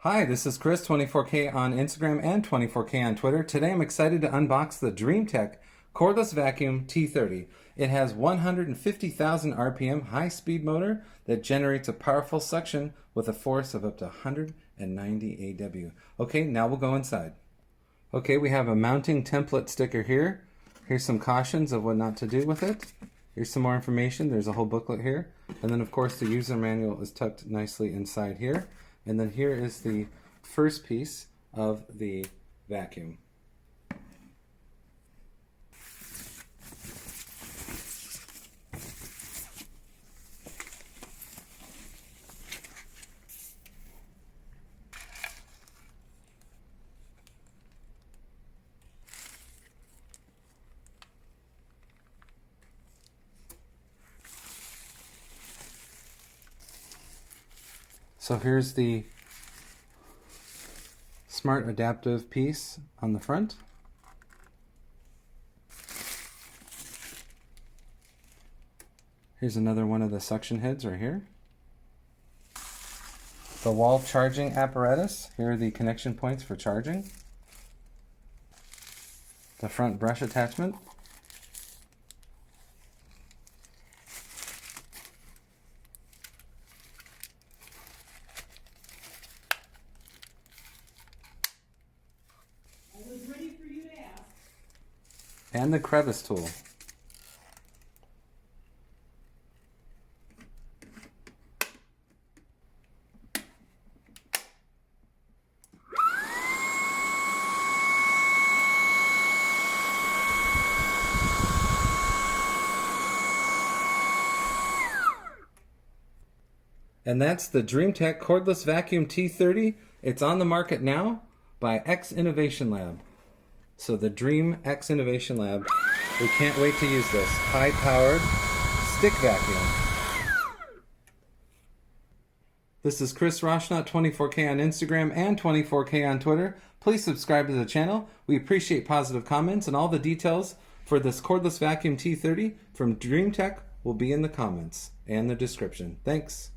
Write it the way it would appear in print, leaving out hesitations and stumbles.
Hi, this is Chris, 24K on Instagram and 24K on Twitter. Today I'm excited to unbox the Dreametech Cordless Vacuum T30. It has 150,000 RPM high-speed motor that generates a powerful suction with a force of up to 190 AW. Okay, now we'll go inside. Okay, we have a mounting template sticker here. Here's some cautions of what not to do with it. Here's some more information. There's a whole booklet here. And then of course the user manual is tucked nicely inside here. And then here is the first piece of the vacuum. So here's the smart adaptive piece on the front. Here's another one of the suction heads right here. The wall charging apparatus. Here are the connection points for charging. The front brush attachment. And the crevice tool. And that's the Dreametech Cordless Vacuum T30. It's on the market now by X Innovation Lab. So the Dream X Innovation Lab, we can't wait to use this high-powered stick vacuum. This is Chris Roshnot, 24K on Instagram and 24K on Twitter. Please subscribe to the channel. We appreciate positive comments, and all the details for this cordless vacuum T30 from Dreametech will be in the comments and the description. Thanks.